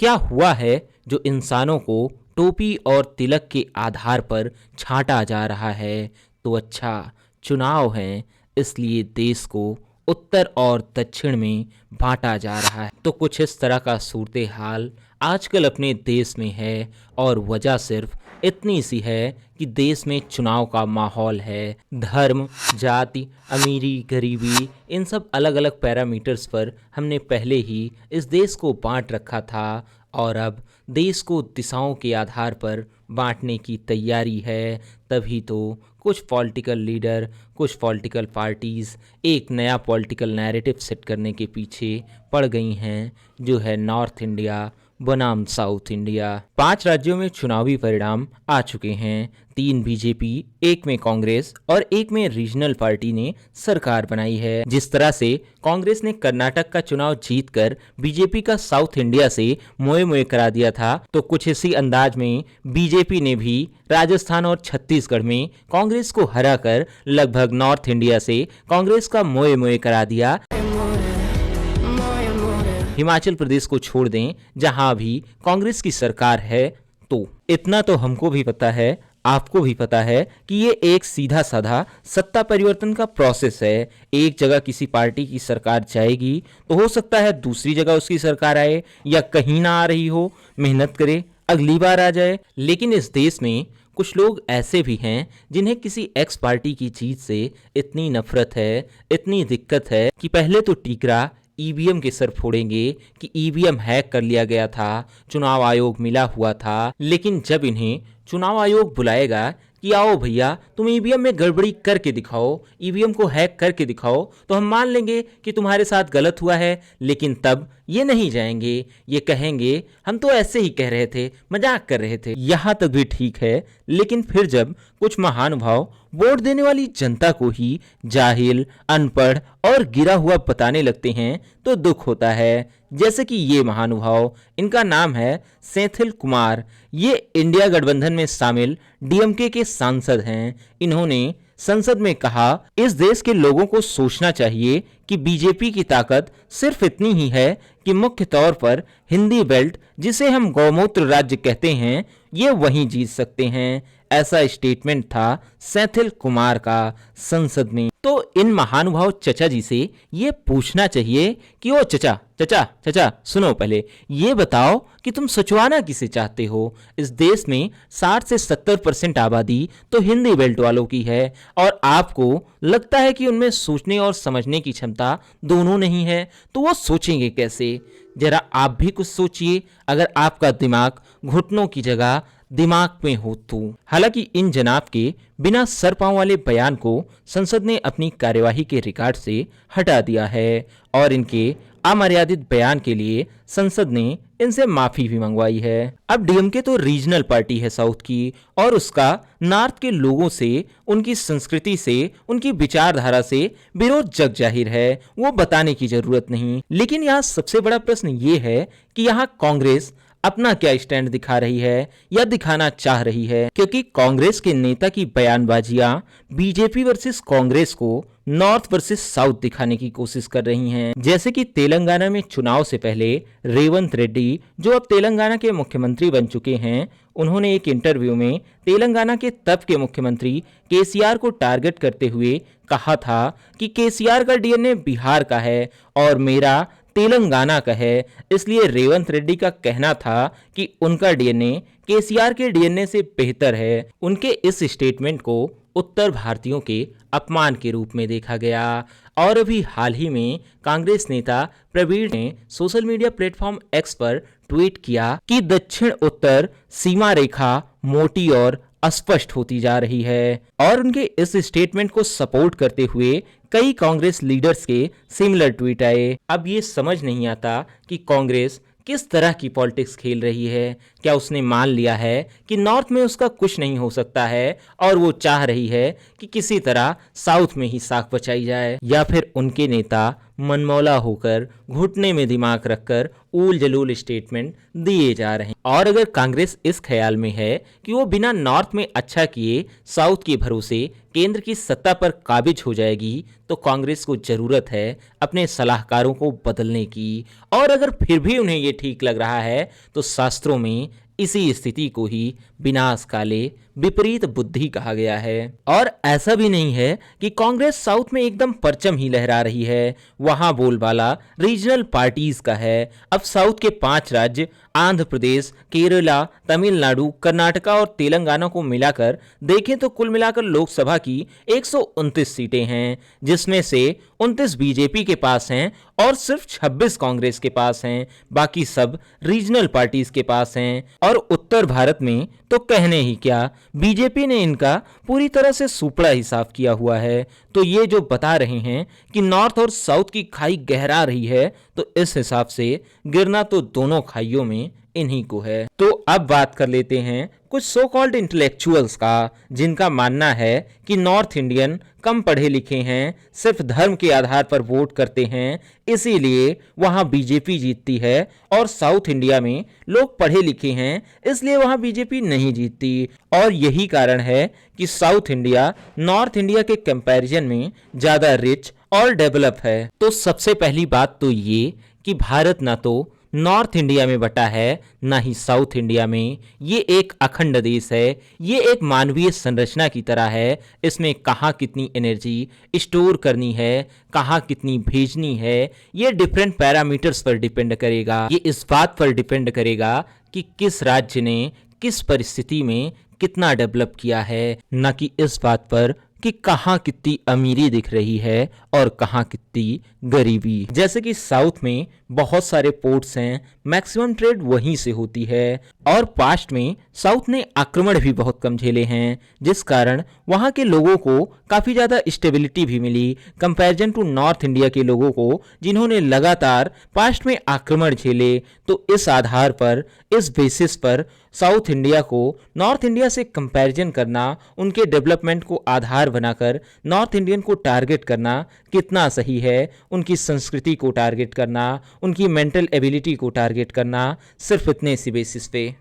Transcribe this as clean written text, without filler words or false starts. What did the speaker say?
क्या हुआ है जो इंसानों को टोपी और तिलक के आधार पर छांटा जा रहा है? तो अच्छा, चुनाव हैं, इसलिए देश को उत्तर और दक्षिण में बांटा जा रहा है। तो कुछ इस तरह का सूरत हाल आजकल अपने देश में है और वजह सिर्फ इतनी सी है कि देश में चुनाव का माहौल है। धर्म, जाति, अमीरी, गरीबी, इन सब अलग अलग पैरामीटर्स पर हमने पहले ही इस देश को बांट रखा था और अब देश को दिशाओं के आधार पर बांटने की तैयारी है। तभी तो कुछ पॉलिटिकल लीडर, कुछ पॉलिटिकल पार्टीज़ एक नया पॉलिटिकल नैरेटिव सेट करने के पीछे पड़ गई हैं, जो है नॉर्थ इंडिया बनाम साउथ इंडिया। 5 राज्यों में चुनावी परिणाम आ चुके हैं। 3 बीजेपी, 1 में कांग्रेस और 1 में रीजनल पार्टी ने सरकार बनाई है। जिस तरह से कांग्रेस ने कर्नाटक का चुनाव जीतकर बीजेपी का साउथ इंडिया से मोए मोए करा दिया था, तो कुछ इसी अंदाज में बीजेपी ने भी राजस्थान और छत्तीसगढ़ में कांग्रेस को हराकर लगभग नॉर्थ इंडिया से कांग्रेस का मोए मोए करा दिया। हिमाचल प्रदेश को छोड़ दें, जहां भी कांग्रेस की सरकार है, तो इतना तो हमको भी पता है, आपको भी पता है कि ये एक सीधा साधा सत्ता परिवर्तन का प्रोसेस है। एक जगह किसी पार्टी की सरकार जाएगी तो हो सकता है दूसरी जगह उसकी सरकार आए, या कहीं ना आ रही हो, मेहनत करे, अगली बार आ जाए। लेकिन इस देश में कुछ लोग ऐसे भी हैं जिन्हें किसी एक्स पार्टी की जीत से इतनी नफरत है, इतनी दिक्कत है कि पहले तो टीकरा ईवीएम के सर फोड़ेंगे कि ईवीएम हैक कर लिया गया था, चुनाव आयोग मिला हुआ था। लेकिन जब इन्हें चुनाव आयोग बुलाएगा कि आओ भैया तुम ईवीएम में गड़बड़ी करके दिखाओ, ईवीएम को हैक करके दिखाओ, तो हम मान लेंगे कि तुम्हारे साथ गलत हुआ है। लेकिन तब ये नहीं जाएंगे, ये कहेंगे हम तो ऐसे ही कह रहे थे, मजाक कर रहे थे। यहाँ तक भी ठीक है, लेकिन फिर जब कुछ महानुभाव वोट देने वाली जनता को ही जाहिल, अनपढ़ और गिरा हुआ बताने लगते हैं तो दुख होता है। जैसे कि ये महानुभाव, इनका नाम है सेंथिल कुमार। ये इंडिया गठबंधन में शामिल डीएमके के सांसद हैं। इन्होंने संसद में कहा, इस देश के लोगों को सोचना चाहिए कि बीजेपी की ताकत सिर्फ इतनी ही है कि मुख्य तौर पर हिंदी बेल्ट, जिसे हम गौमूत्र राज्य कहते हैं, ये वहीं जीत सकते हैं। ऐसा स्टेटमेंट था सेंथिल कुमार का संसद में। तो इन महानुभाव चचा जी से ये पूछना चाहिए कि ओ चचा चचा चचा सुनो, पहले ये बताओ कि तुम सचवाना किसे चाहते हो? इस देश में 60 से 70% आबादी तो हिंदी बेल्ट वालों की है और आपको लगता है कि उनमें सोचने और समझने की क्षमता दोनों नहीं है, तो वो सोचेंगे कैसे? जरा आप भी कुछ सोचिए, अगर आपका दिमाग घुटनों की जगह दिमाग में हो तो। हालांकि इन जनाब के बिना सर पांव वाले बयान को संसद ने अपनी कार्यवाही के रिकॉर्ड से हटा दिया है और इनके अमर्यादित बयान के लिए संसद ने इनसे माफी भी मंगवाई है। अब डीएमके तो रीजनल पार्टी है साउथ की, और उसका नॉर्थ के लोगों से, उनकी संस्कृति से, उनकी विचारधारा से विरोध जग जाहिर है, वो बताने की जरूरत नहीं। लेकिन यहाँ सबसे बड़ा प्रश्न ये है कि यहाँ कांग्रेस अपना क्या स्टैंड दिखा रही है या दिखाना चाह रही है, क्योंकि कांग्रेस के नेता की बयानबाजियां बीजेपी वर्सेस कांग्रेस को नॉर्थ वर्सेस साउथ दिखाने की कोशिश कर रही हैं। जैसे कि तेलंगाना में चुनाव से पहले रेवंत रेड्डी, जो अब तेलंगाना के मुख्यमंत्री बन चुके हैं, उन्होंने एक इंटरव्यू में तेलंगाना के तब के मुख्यमंत्री केसीआर को टारगेट करते हुए कहा था कि केसीआर का डीएनए बिहार का है और मेरा तेलंगाना का है। इसलिए रेवंत रेड्डी का कहना था कि उनका डीएनए केसीआर के डीएनए से बेहतर है। उनके इस स्टेटमेंट को उत्तर भारतीयों के अपमान के रूप में देखा गया। और अभी हाल ही में कांग्रेस नेता प्रवीण ने सोशल मीडिया प्लेटफॉर्म एक्स पर ट्वीट किया कि दक्षिण उत्तर सीमा रेखा मोटी और अस्पष्ट होती जा रही है, और उनके इस स्टेटमेंट को सपोर्ट करते हुए कई कांग्रेस लीडर्स के सिमिलर ट्वीट आए। अब ये समझ नहीं आता कि कांग्रेस किस तरह की पॉलिटिक्स खेल रही है। क्या उसने मान लिया है कि नॉर्थ में उसका कुछ नहीं हो सकता है और वो चाह रही है कि किसी तरह साउथ में ही साख बचाई जाए, या फिर उनके नेता मनमौला होकर घुटने में दिमाग रखकर ऊल जलूल स्टेटमेंट दिए जा रहे हैं। और अगर कांग्रेस इस ख्याल में है कि वो बिना नॉर्थ में अच्छा किए साउथ के भरोसे केंद्र की सत्ता पर काबिज हो जाएगी, तो कांग्रेस को जरूरत है अपने सलाहकारों को बदलने की। और अगर फिर भी उन्हें ये ठीक लग रहा है तो शास्त्रों में इसी स्थिति को ही विनाश काले विपरीत बुद्धि कहा गया है। और ऐसा भी नहीं है कि कांग्रेस साउथ में एकदम परचम ही लहरा रही है, वहां बोलबाला रीजनल पार्टीज का है। अब साउथ के 5 राज्य आंध्र प्रदेश, केरला, तमिलनाडु, कर्नाटका और तेलंगाना को मिलाकर देखें तो कुल मिलाकर लोकसभा की 129 सीटें हैं, जिसमें से 29 बीजेपी के पास हैं और सिर्फ 26 कांग्रेस के पास हैं। बाकी सब रीजनल पार्टीज के पास हैं। और उत्तर भारत में तो कहने ही क्या, बीजेपी ने इनका पूरी तरह से सुपड़ा ही साफ किया हुआ है। तो ये जो बता रहे हैं कि नॉर्थ और साउथ की खाई गहरा रही है, तो इस हिसाब से गिरना तो दोनों खाइयों में इन्हीं को है। तो अब बात कर लेते हैं कुछ सो कॉल्ड इंटेलेक्चुअल्स का, जिनका मानना है कि नॉर्थ इंडियन कम पढ़े लिखे हैं, सिर्फ धर्म के आधार पर वोट करते हैं, इसीलिए वहां बीजेपी जीतती है। और साउथ इंडिया में लोग पढ़े लिखे हैं, इसलिए वहां बीजेपी नहीं जीतती। और यही कारण है कि साउथ इंडिया नॉर्थ इंडिया के कंपैरिजन में ज्यादा रिच और डेवलप है। तो सबसे पहली बात तो ये कि भारत ना तो नॉर्थ इंडिया में बटा है ना ही साउथ इंडिया में। ये एक अखंड देश है, ये एक मानवीय संरचना की तरह है। इसमें कहाँ कितनी एनर्जी स्टोर करनी है, कहाँ कितनी भेजनी है, ये डिफरेंट पैरामीटर्स पर डिपेंड करेगा। ये इस बात पर डिपेंड करेगा कि किस राज्य ने किस परिस्थिति में कितना डेवलप किया है, न कि इस बात पर कि कहाँ कितनी अमीरी दिख रही है और कहाँ कितनी गरीबी। जैसे कि साउथ में बहुत सारे पोर्ट्स हैं, मैक्सिमम ट्रेड वहीं से होती है। और पास्ट में साउथ ने आक्रमण भी बहुत कम झेले हैं, जिस कारण वहाँ के लोगों को काफ़ी ज़्यादा स्टेबिलिटी भी मिली कंपैरिजन टू नॉर्थ इंडिया के लोगों को, जिन्होंने लगातार पास्ट में आक्रमण झेले। तो इस आधार पर, इस बेसिस पर साउथ इंडिया को नॉर्थ इंडिया से कंपैरिजन करना, उनके डेवलपमेंट को आधार बनाकर नॉर्थ इंडियन को टारगेट करना कितना सही है, उनकी संस्कृति को टारगेट करना, उनकी मेंटल एबिलिटी को टारगेट करना, सिर्फ इतने सी बेसिस पे।